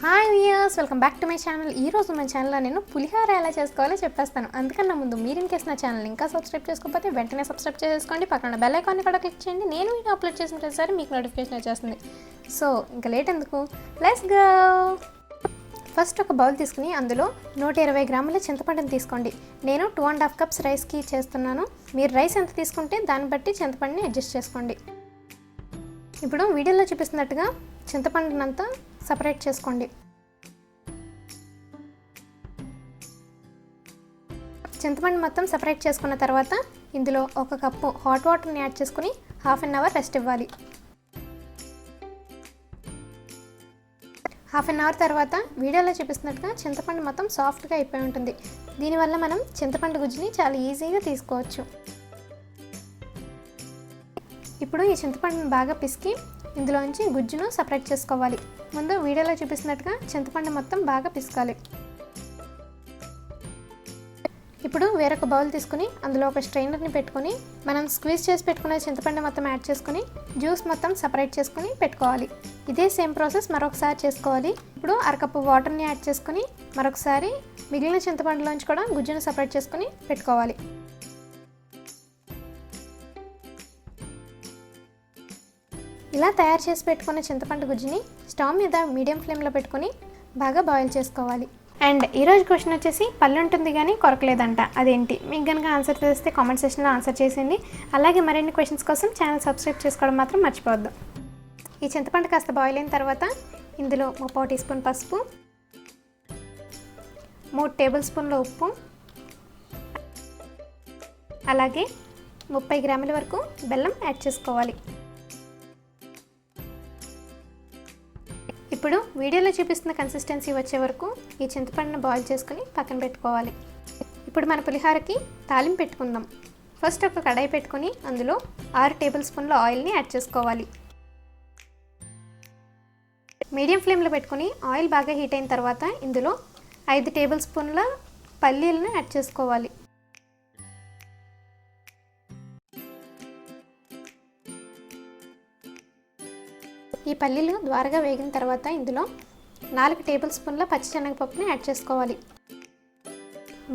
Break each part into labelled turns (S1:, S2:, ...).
S1: Hi viewers, welcome back to my channel. ఈరోజు మన ఛానల్లో నేను పులిహోర ఎలా చేసుకోవాలో చెప్పేస్తాను. అందుకన్నా ముందు మీరు ఇన్ కేసు నా ఛానల్ ఇంకా సబ్స్క్రైబ్ చేసుకోకపోతే వెంటనే సబ్స్క్రైబ్ చేసుకోండి. పక్కన బెల్ ఐకాన్ని కూడా క్లిక్ చేయండి. నేను వీడియో అప్లోడ్ చేసిన ప్రతిసారి మీకు నోటిఫికేషన్ వచ్చేస్తుంది. సో ఇంకా లేట్ ఎందుకు, లెట్స్ గో. ఫస్ట్ ఒక బౌల్ తీసుకుని అందులో 120 గ్రాముల చింతపండుని తీసుకోండి. నేను 2.5 కప్స్ రైస్కి చేస్తున్నాను. మీరు రైస్ ఎంత తీసుకుంటే దాన్ని బట్టి చింతపండుని అడ్జస్ట్ చేసుకోండి. ఇప్పుడు వీడియోలో చూపిస్తున్నట్టుగా చింతపండునంతా సపరేట్ చేసుకోండి. చింతపండు మొత్తం సపరేట్ చేసుకున్న తర్వాత ఇందులో 1 కప్పు హాట్ వాటర్ని యాడ్ చేసుకుని హాఫ్ అన్ అవర్ రెస్ట్ ఇవ్వాలి. హాఫ్ అన్ అవర్ తర్వాత వీడియోలో చూపిస్తున్నట్టుగా చింతపండు మొత్తం సాఫ్ట్గా అయిపోయి ఉంటుంది. దీనివల్ల మనం చింతపండు గుజ్జుని చాలా ఈజీగా తీసుకోవచ్చు. ఇప్పుడు ఈ చింతపండుని బాగా పిసికి ఇందులోంచి గుజ్జును సపరేట్ చేసుకోవాలి. ముందు వీడియోలో చూపిస్తున్నట్టుగా చింతపండు మొత్తం బాగా పిసకాలి. ఇప్పుడు వేరొక బౌల్ తీసుకుని అందులో ఒక స్ట్రైనర్ని పెట్టుకొని మనం స్క్వీజ్ చేసి పెట్టుకున్న చింతపండు మొత్తం యాడ్ చేసుకుని జ్యూస్ మొత్తం సపరేట్ చేసుకుని పెట్టుకోవాలి. ఇదే సేమ్ ప్రాసెస్ మరొకసారి చేసుకోవాలి. ఇప్పుడు 1 కప్పు వాటర్ని యాడ్ చేసుకుని మరొకసారి మిగిలిన చింతపండులోంచి కూడా గుజ్జును సపరేట్ చేసుకుని పెట్టుకోవాలి. ఇలా తయారు చేసి పెట్టుకున్న చింతపండు గుజ్జుని స్టవ్ మీద మీడియం ఫ్లేమ్లో పెట్టుకొని బాగా బాయిల్ చేసుకోవాలి. అండ్ ఈరోజు క్వశ్చన్ వచ్చేసి పళ్ళు ఉంటుంది కానీ కొరకలేదంట, అదేంటి? మీకు కనుక ఆన్సర్ తెలిస్తే కామెంట్ సెక్షన్లో ఆన్సర్ చేసేయండి. అలాగే మరిన్ని క్వశ్చన్స్ కోసం ఛానల్ సబ్స్క్రైబ్ చేసుకోవడం మాత్రం మర్చిపోవద్దు. ఈ చింతపండు కాస్త బాయిల్ అయిన తర్వాత ఇందులో 3 టీ స్పూన్ పసుపు, 3 టేబుల్ స్పూన్ల ఉప్పు, అలాగే 30 గ్రాముల వరకు బెల్లం యాడ్ చేసుకోవాలి. ఇప్పుడు వీడియోలో చూపిస్తున్న కన్సిస్టెన్సీ వచ్చే వరకు ఈ చింతపండును బాయిల్ చేసుకుని పక్కన పెట్టుకోవాలి. ఇప్పుడు మన పులిహోరకి తాలింపు పెట్టుకుందాం. ఫస్ట్ ఒక కడాయి పెట్టుకొని అందులో 6 టేబుల్ స్పూన్ల ఆయిల్ని యాడ్ చేసుకోవాలి. మీడియం ఫ్లేమ్లో పెట్టుకొని ఆయిల్ బాగా హీట్ అయిన తర్వాత ఇందులో 5 టేబుల్ స్పూన్ల పల్లీలను యాడ్ చేసుకోవాలి. ఈ పల్లీలు ద్వారగా వేగిన తర్వాత ఇందులో 4 టేబుల్ స్పూన్ల పచ్చిశనగపప్పుని యాడ్ చేసుకోవాలి.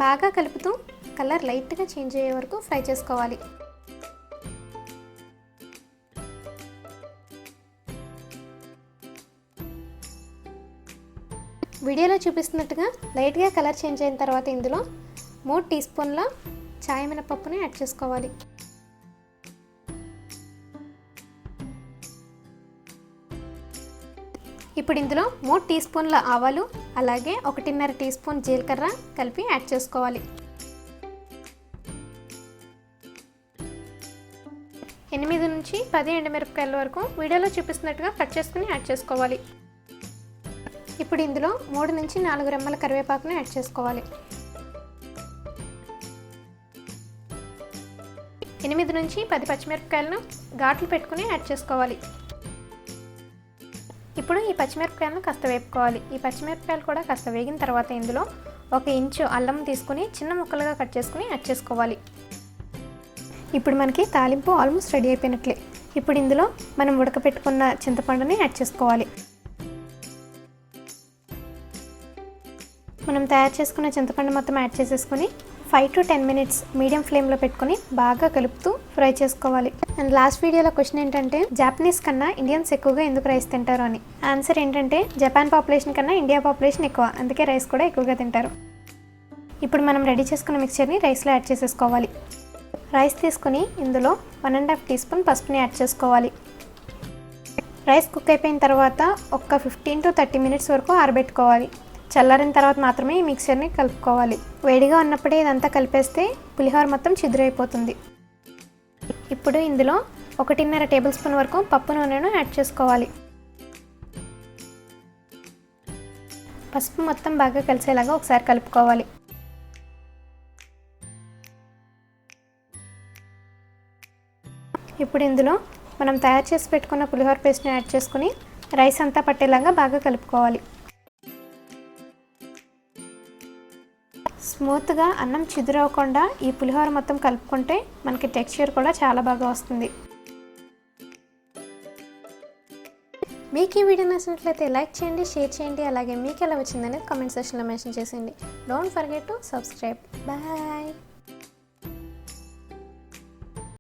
S1: బాగా కలుపుతూ కలర్ లైట్గా చేంజ్ అయ్యే వరకు ఫ్రై చేసుకోవాలి. వీడియోలో చూపిస్తున్నట్టుగా లైట్గా కలర్ చేంజ్ అయిన తర్వాత ఇందులో 3 టీ స్పూన్ల చాయ్ మినపప్పుని యాడ్ చేసుకోవాలి. ఇప్పుడు ఇందులో 3 టీ స్పూన్ల ఆవాలు, అలాగే 1.5 టీ స్పూన్ జీలకర్ర కలిపి యాడ్ చేసుకోవాలి. 8 నుంచి 10 ఎండుమిరపకాయల వరకు వీడియోలో చూపిస్తున్నట్టుగా కట్ చేసుకుని యాడ్ చేసుకోవాలి. ఇప్పుడు ఇందులో 3 నుంచి 4 రెమ్మల కరివేపాకుని యాడ్ చేసుకోవాలి. 8 నుంచి 10 పచ్చిమిరపకాయలను ఘాట్లు పెట్టుకుని యాడ్ చేసుకోవాలి. ఇప్పుడు ఈ పచ్చిమిరపకాయలను కాస్త వేపుకోవాలి. ఈ పచ్చిమిరపకాయలు కూడా కాస్త వేగిన తర్వాత ఇందులో 1 ఇంచు అల్లం తీసుకుని చిన్న ముక్కలుగా కట్ చేసుకుని యాడ్ చేసుకోవాలి. ఇప్పుడు మనకి తాలింపు ఆల్మోస్ట్ రెడీ అయిపోయినట్లే. ఇప్పుడు ఇందులో మనం ఉడకపెట్టుకున్న చింతపండుని యాడ్ చేసుకోవాలి. మనం తయారు చేసుకున్న చింతపండు మొత్తం యాడ్ చేసేసుకుని 5 to 10 మినిట్స్ మీడియం ఫ్లేమ్లో పెట్టుకొని బాగా కలుపుతూ ఫ్రై చేసుకోవాలి. అండ్ లాస్ట్ వీడియోలో క్వశ్చన్ ఏంటంటే జాపనీస్ కన్నా ఇండియన్స్ ఎక్కువగా ఎందుకు రైస్ తింటారు అని. ఆన్సర్ ఏంటంటే జపాన్ పాపులేషన్ కన్నా ఇండియా పాపులేషన్ ఎక్కువ, అందుకే రైస్ కూడా ఎక్కువగా తింటారు. ఇప్పుడు మనం రెడీ చేసుకున్న మిక్చర్ని రైస్లో యాడ్ చేసేసుకోవాలి. రైస్ తీసుకుని ఇందులో 1.5 టీ స్పూన్ పసుపుని యాడ్ చేసుకోవాలి. రైస్ కుక్ అయిపోయిన తర్వాత ఒక 15 to 30 మినిట్స్ వరకు ఆరబెట్టుకోవాలి. చల్లారిన తర్వాత మాత్రమే ఈ మిక్చర్ని కలుపుకోవాలి. వేడిగా ఉన్నప్పుడే ఇదంతా కలిపేస్తే పులిహోర మొత్తం చిదురైపోతుంది. ఇప్పుడు ఇందులో 1.5 టేబుల్ స్పూన్ వరకు పప్పు నూనెను యాడ్ చేసుకోవాలి. పసుపు మొత్తం బాగా కలిసేలాగా ఒకసారి కలుపుకోవాలి. ఇప్పుడు ఇందులో మనం తయారు చేసి పెట్టుకున్న పులిహోర పేస్ట్ని యాడ్ చేసుకుని రైస్ అంతా పట్టేలాగా బాగా కలుపుకోవాలి. స్మూత్గా అన్నం చిదురవకుండా ఈ పులిహోర మొత్తం కలుపుకుంటే మనకి టెక్స్చర్ కూడా చాలా బాగా వస్తుంది. మీకు ఈ వీడియో నచ్చినట్లయితే లైక్ చేయండి, షేర్ చేయండి, అలాగే మీకు ఎలా వచ్చిందనేది కామెంట్ సెక్షన్లో మెన్షన్ చేసేయండి. Don't forget to subscribe. Bye.